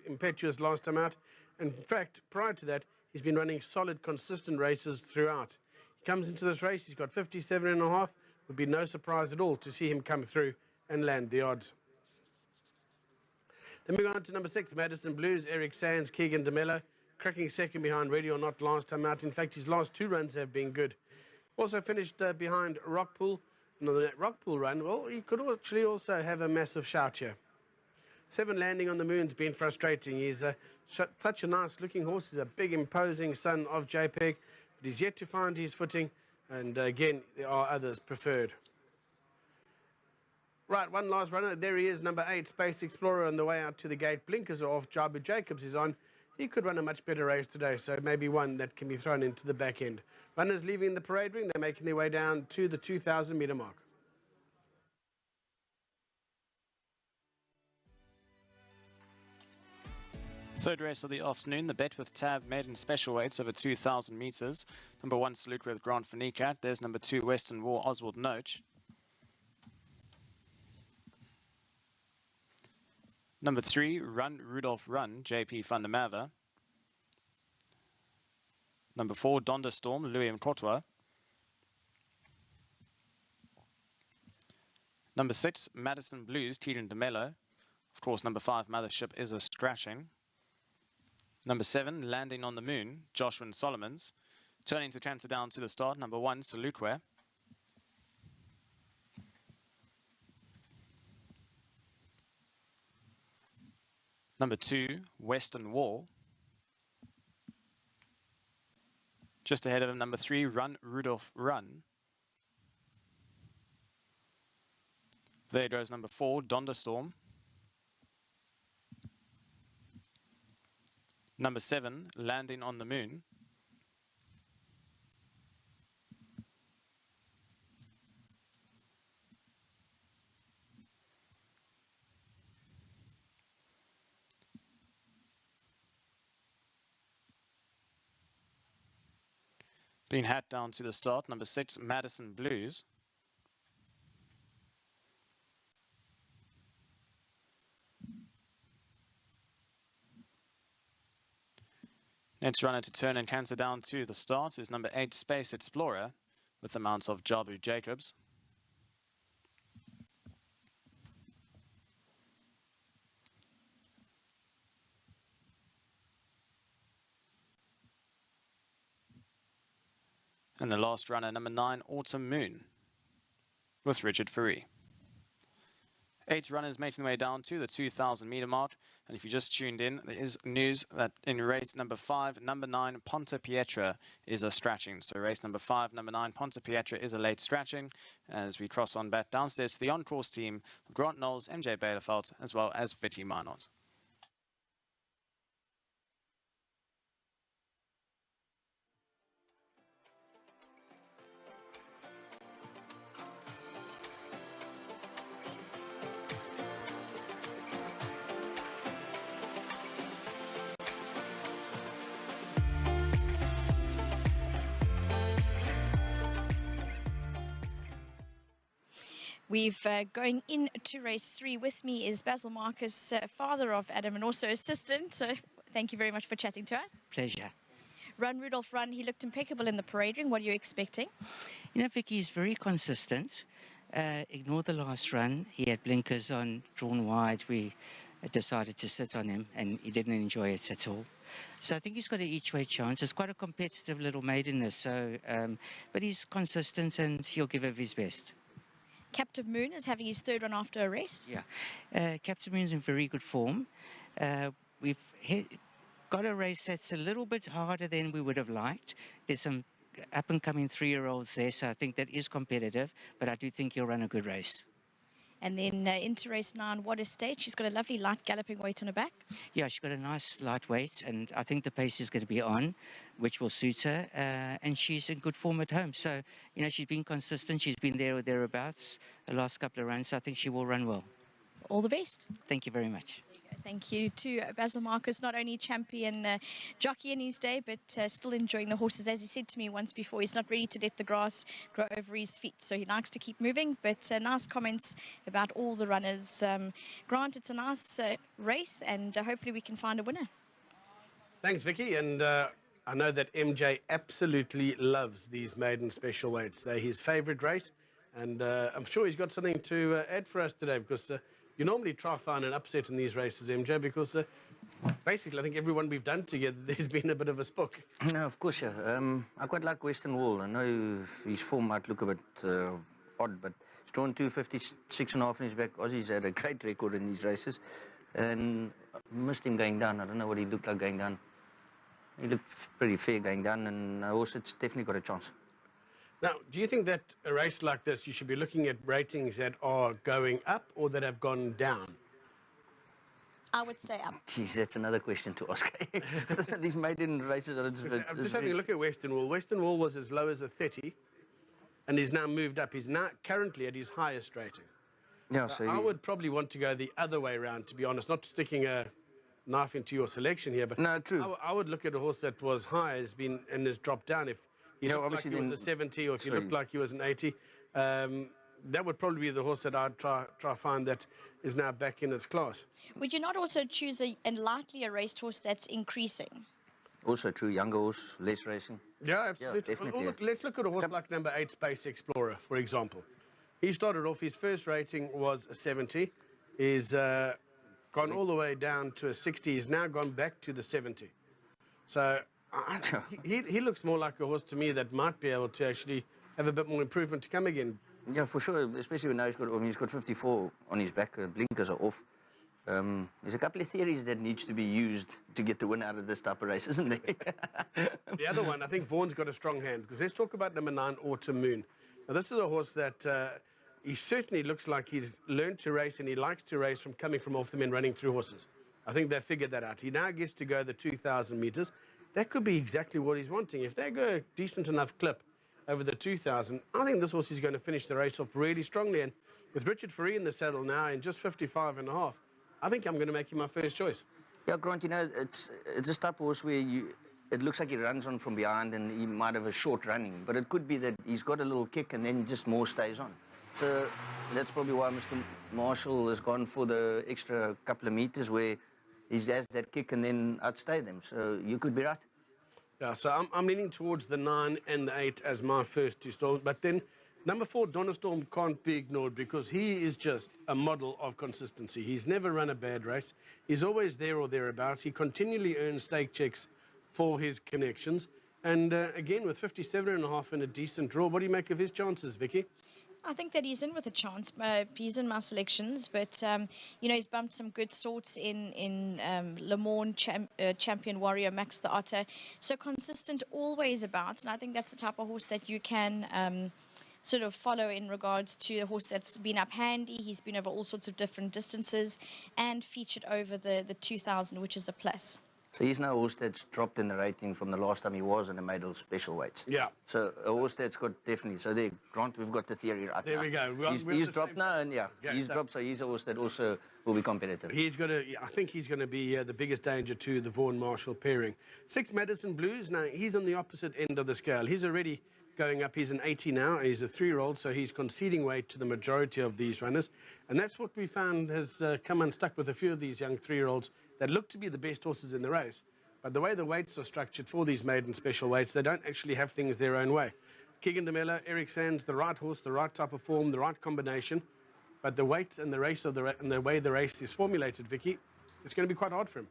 impetuous last time out. And in fact, prior to that, he's been running solid, consistent races throughout. He comes into this race, he's got 57.5. Would be no surprise at all to see him come through and land the odds. Then we go on to number 6, Madison Blues, Eric Sands, Keegan DeMello, cracking second behind Ready or Not last time out. In fact, his last 2 runs have been good. Also finished behind Rockpool. And on that Rockpool run, well, he could actually also have a massive shout here. 7 landing on the moon's been frustrating. He's such a nice looking horse. He's a big imposing son of JPEG, but he's yet to find his footing. And again, there are others preferred. Right, one last runner. There he is, number 8, Space Explorer, on the way out to the gate. Blinkers are off. Jabu Jacobs is on. He could run a much better race today, so maybe one that can be thrown into the back end. Runners leaving the parade ring. They're making their way down to the 2,000-metre mark. Third race of the afternoon, the Bet with Tab maiden special weights over 2,000 metres. Number 1, SELUKWE with Grant Fanicat. There's number 2, Western War, Oswald Noach. Number 3, Run Rudolph Run, JP van der Merwe. Number 4, Donderstorm, Louis Mkotwa. Number 6, Madison Blues, Keegan DeMello. Of course, number 5, Mothership is a scratching. Number 7, Landing on the Moon, Joshua Solomons. Turning to canter down to the start, number 1, SELUKWE. Number 2, Western Wall. Just ahead of him, number 3, Run Rudolph Run. There goes number 4, Donderstorm. Number 7, Landing on the Moon. Being hat down to the start, number 6, Madison Blues. Next runner to turn and canter down to the start is number 8, Space Explorer, with the mount of Jabu Jacobs. And the last runner, number 9, Autumn Moon, with Richard Fourie. 8 runners making their way down to the 2,000-metre mark. And if you just tuned in, there is news that in race number 5, number 9, Ponte Pietra is a scratching. So race number 5, number 9, Ponte Pietra is a late scratching. As we cross on back downstairs to the on-course team of Grant Knowles, MJ Baileyfeld, as well as Vicky Minot. We've going into race 3. With me is Basil Marcus, father of Adam and also assistant. So thank you very much for chatting to us. Pleasure. Run Rudolph Run, he looked impeccable in the parade ring. What are you expecting? You know, Vicky is very consistent. Ignore the last run. He had blinkers on, drawn wide. We decided to sit on him and he didn't enjoy it at all. So I think he's got an each-way chance. It's quite a competitive little maiden this, so, but he's consistent and he'll give it his best. Captive Moon is having his 3rd run after a rest. Yeah, Captive Moon's in very good form. We've got a race that's a little bit harder than we would have liked. There's some up-and-coming 3-year-olds there, so I think that is competitive, but I do think he'll run a good race. And then into race 9, What Estate? She's got a lovely light galloping weight on her back. Yeah, she's got a nice light weight, and I think the pace is going to be on, which will suit her. And she's in good form at home. So, you know, she's been consistent. She's been there or thereabouts the last couple of runs. So I think she will run well. All the best. Thank you very much. Thank you to Basil Marcus, not only champion jockey in his day, but still enjoying the horses. As he said to me once before, he's not ready to let the grass grow over his feet, so he likes to keep moving. But nice comments about all the runners. Grant, it's a nice race, and hopefully we can find a winner. Thanks, Vicky. And I know that MJ absolutely loves these maiden special weights. They're his favourite race, and I'm sure he's got something to add for us today, because you normally try to find an upset in these races, MJ, because basically I think everyone we've done together, there's been a bit of a spook. No, of course, yeah. I quite like Western Wall. I know his form might look a bit odd, but he's drawn 256.5 in his back. Aussie's had a great record in these races, and I missed him going down. I don't know what he looked like going down. He looked pretty fair going down, and also it's definitely got a chance. Now, do you think that a race like this, you should be looking at ratings that are going up or that have gone down? I would say up. Geez, that's another question to ask. These maiden races are just... I'm just having a look at Western Wall. Western Wall was as low as a 30, and he's now moved up. He's now currently at his highest rating. Yeah, so I would probably want to go the other way around, to be honest, not sticking a knife into your selection here, but no, true. I would look at a horse that was high and has dropped down. If he looked like he was a 70, or if he looked like he was an 80, that would probably be the horse that I'd try find that is now back in its class. Would you not also choose a likely a racehorse that's increasing? Also true, younger horse, less racing. Yeah, absolutely. Yeah, definitely. Well, let's look at a horse like number 8, Space Explorer, for example. He started off, his first rating was a 70. He's gone all the way down to a 60. He's now gone back to the 70. So he looks more like a horse to me that might be able to actually have a bit more improvement to come again. Yeah, for sure, especially when now he's got 54 on his back, blinkers are off. There's a couple of theories that needs to be used to get the win out of this type of race, isn't there? The other one, I think Vaughan's got a strong hand, because let's talk about number 9, Autumn Moon. Now, this is a horse that he certainly looks like he's learned to race, and he likes to race from coming from off the men running through horses. I think they figured that out. He now gets to go the 2,000 metres. That could be exactly what he's wanting. If they go a decent enough clip over the 2,000, I think this horse is going to finish the race off really strongly. And with Richard Fourie in the saddle now in just 55.5, I think I'm going to make him my first choice. Yeah, Grant, you know, it's this type of horse where it looks like he runs on from behind and he might have a short running, but it could be that he's got a little kick and then just more stays on. So that's probably why Mr. Marshall has gone for the extra couple of meters where he has that kick and then outstay them. So you could be right. Yeah, so I'm leaning towards the 9 and the 8 as my first two stalls. But then number 4, Donnerstorm, can't be ignored, because he is just a model of consistency. He's never run a bad race. He's always there or thereabouts. He continually earns stake checks for his connections. And again, with 57.5 and a decent draw, what do you make of his chances, Vicky? I think that he's in with a chance. He's in my selections, but you know, he's bumped some good sorts in Le Mans champion warrior Max the Otter. So consistent, always about, and I think that's the type of horse that you can sort of follow in regards to a horse that's been up handy. He's been over all sorts of different distances and featured over the 2,000, which is a plus. So he's now a horse that's dropped in the rating from the last time he was in the medal special weights. Yeah. So a horse that's got definitely, so there, Grant, we've got the theory right there now. We go. He's dropped now, and he's dropped, so he's a horse that also will be competitive. He's got to, I think he's going to be the biggest danger to the Vaughan Marshall pairing. 6, Madison Blues. Now, he's on the opposite end of the scale. He's already going up. He's an 80 now. He's a 3-year-old, so he's conceding weight to the majority of these runners. And that's what we found has come unstuck with a few of these young 3-year-olds that look to be the best horses in the race. But the way the weights are structured for these maiden special weights, they don't actually have things their own way. Keegan DeMello, Eric Sands, the right horse, the right type of form, the right combination. But the weight and the race of and the way the race is formulated, Vicky, it's going to be quite hard for him.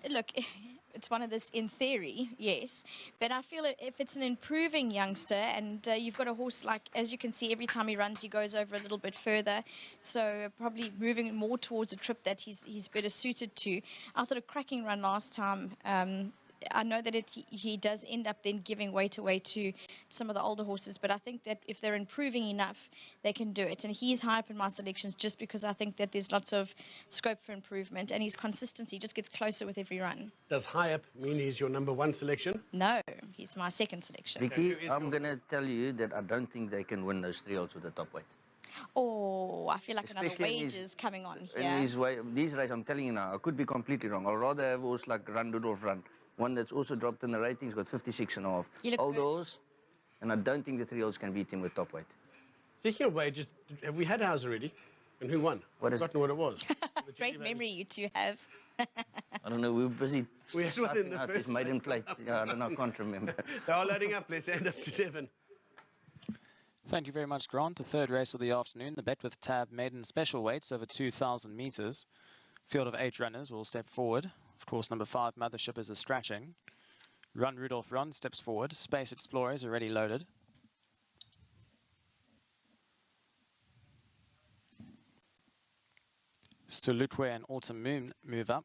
Look, it's one of this in theory, yes. But I feel if it's an improving youngster and you've got a horse like, as you can see, every time he runs, he goes over a little bit further. So probably moving more towards a trip that he's better suited to. I thought a cracking run last time. I know that he does end up then giving weight away to some of the older horses, but I think that if they're improving enough, they can do it. And he's high up in my selections just because I think that there's lots of scope for improvement, and his consistency just gets closer with every run. Does high up mean he's your number 1 selection? No, he's my second selection. Vicky, I'm going to tell you that I don't think they can win those 3-year-olds with the top weight. Oh, I feel like Especially another in wage his- is coming on In here. these races, I'm telling you now, I could be completely wrong. I'd rather have horse like Run Rudolph Run, one that's also dropped in the ratings, got 56.5. You look Old good. horse, and I don't think the 3-year-olds can beat him with top weight. Speaking of wages, have we had ours already? And who won? What is I've forgotten what it was. Great memory you two have. I don't know, we were busy We had one in stuffing the out first this maiden race. plate. Yeah, I don't know, I can't remember. They are loading up. Let's end up to Devon. Thank you very much, Grant. The third race of the afternoon, the Bet with Tab maiden special weights over 2,000 metres. Field of 8 runners will step forward. Of course, number 5, Mothership, is a scratching. Run Rudolph Run steps forward. Space Explorer is already loaded. SELUKWE and Autumn Moon move up.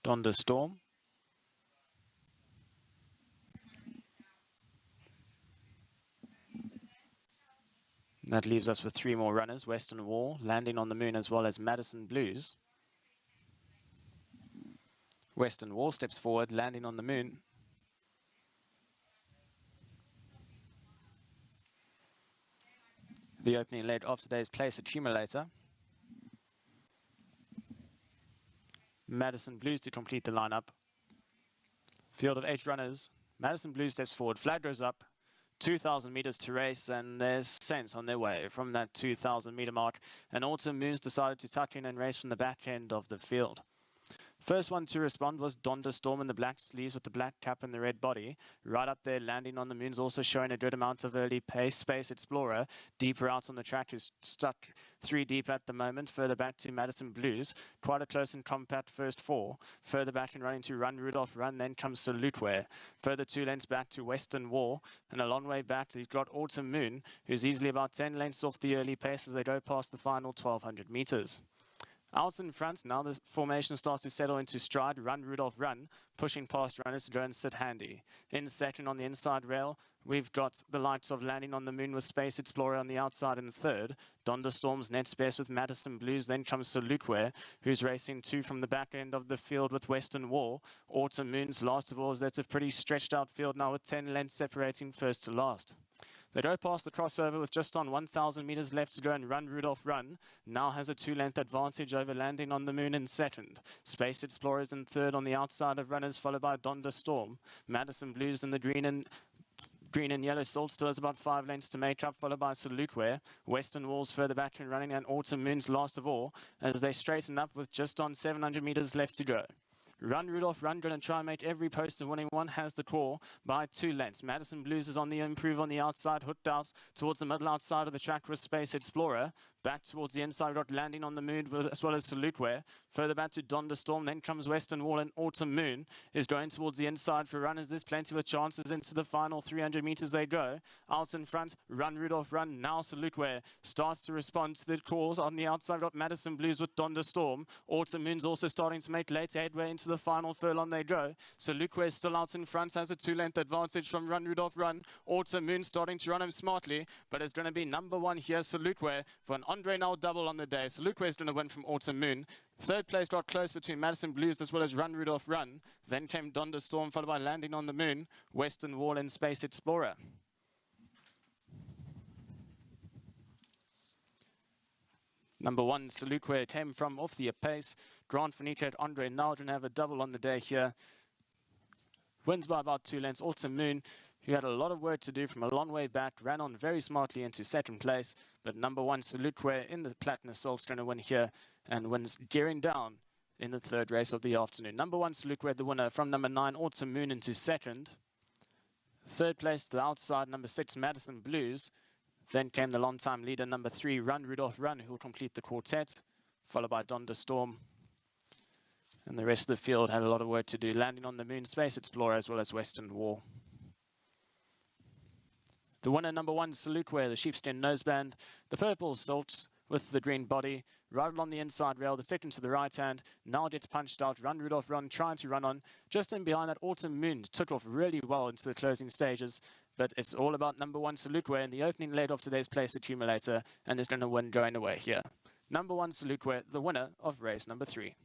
Donda Storm. That leaves us with 3 more runners. Western Wall, Landing on the Moon, as well as Madison Blues. Western Wall steps forward, Landing on the Moon. The opening leg of today's place accumulator. Madison Blues to complete the lineup. Field of 8 runners. Madison Blues steps forward, flag goes up. 2,000 meters to race, and there's Saints on their way from that 2,000 meter mark. And Autumn Moons decided to tuck in and race from the back end of the field. First one to respond was Donda Storm in the black sleeves with the black cap and the red body. Right up there, Landing on the Moon's also showing a good amount of early pace. Space Explorer, deeper out on the track, is stuck 3 deep at the moment. Further back to Madison Blues. Quite a close and compact first 4. Further back and running to Run Rudolph Run, then comes SELUKWE. Further 2 lengths back to Western Wall. And a long way back, you've got Autumn Moon, who's easily about 10 lengths off the early pace as they go past the final 1,200 meters. Out in front, now the formation starts to settle into stride. Run Rudolph Run, pushing past runners to go and sit handy. In second on the inside rail, we've got the likes of Landing on the Moon with Space Explorer on the outside in third. Donda Storm's Net's Best with Madison Blues. Then comes SELUKWE, who's racing 2 from the back end of the field with Western Wall. Autumn Moon's last of all, that's a pretty stretched out field now with 10 lengths separating first to last. They go past the crossover with just on 1,000 meters left to go, and Run Rudolph Run now has a 2-length advantage over Landing on the Moon in second. Space Explorers in third on the outside of runners, followed by Donda Storm. Madison Blues in the green and yellow Salt still has about 5 lengths to make up, followed by SELUKWE. Western Wall's further back and running, and Autumn Moon's last of all as they straighten up with just on 700 meters left to go. Run Rudolph Run, going to try and make every post, and winning one has the call by 2 lengths. Madison Blues is on the improve on the outside, hooked out towards the middle outside of the track with Space Explorer. Back towards the inside, we've got Landing on the Moon as well as SELUKWE. Further back to Donda Storm, then comes Western Wall, and Autumn Moon is going towards the inside for runners. There's plenty of chances into the final 300 meters they go. Out in front, Run Rudolph Run, now SELUKWE starts to respond to the calls. On the outside, we've got Madison Blues with Donda Storm. Autumn Moon's also starting to make late headway into the final furlong they go. SELUKWE is still out in front, has a 2-length advantage from Run Rudolph Run. Autumn Moon starting to run him smartly, but it's going to be number 1 here, SELUKWE, for an Andre Nel double on the day. SELUKWE is going to win from Autumn Moon. Third place got close between Madison Blues as well as Run Rudolph Run. Then came Donda Storm, followed by Landing on the Moon, Western Wall and Space Explorer. Number 1, SELUKWE, came from off the pace. Grant Fanique, Andre Nel going to have a double on the day here. Wins by about 2 lengths. Autumn Moon, who had a lot of work to do from a long way back, ran on very smartly into second place. But number 1, SELUKWE in the Platinum Assault's going to win here and wins gearing down in the third race of the afternoon. Number 1, SELUKWE, the winner from number 9, Autumn Moon, into second. Third place to the outside, number 6, Madison Blues. Then came the long-time leader, number 3, Run Rudolph Run, who will complete the quartet, followed by Donda Storm. And the rest of the field had a lot of work to do, Landing on the Moon, Space Explorer, as well as Western Wall. The winner, number 1, SELUKWE, the sheepskin noseband. The purple Salts with the green body. Right along the inside rail, the second to the right hand. Now gets punched out. Run Rudolph Run, trying to run on. Just in behind that, Autumn Moon took off really well into the closing stages. But it's all about number 1, SELUKWE, in the opening leg of today's place accumulator. And is going to win going away here. Number 1, SELUKWE, the winner of race number 3.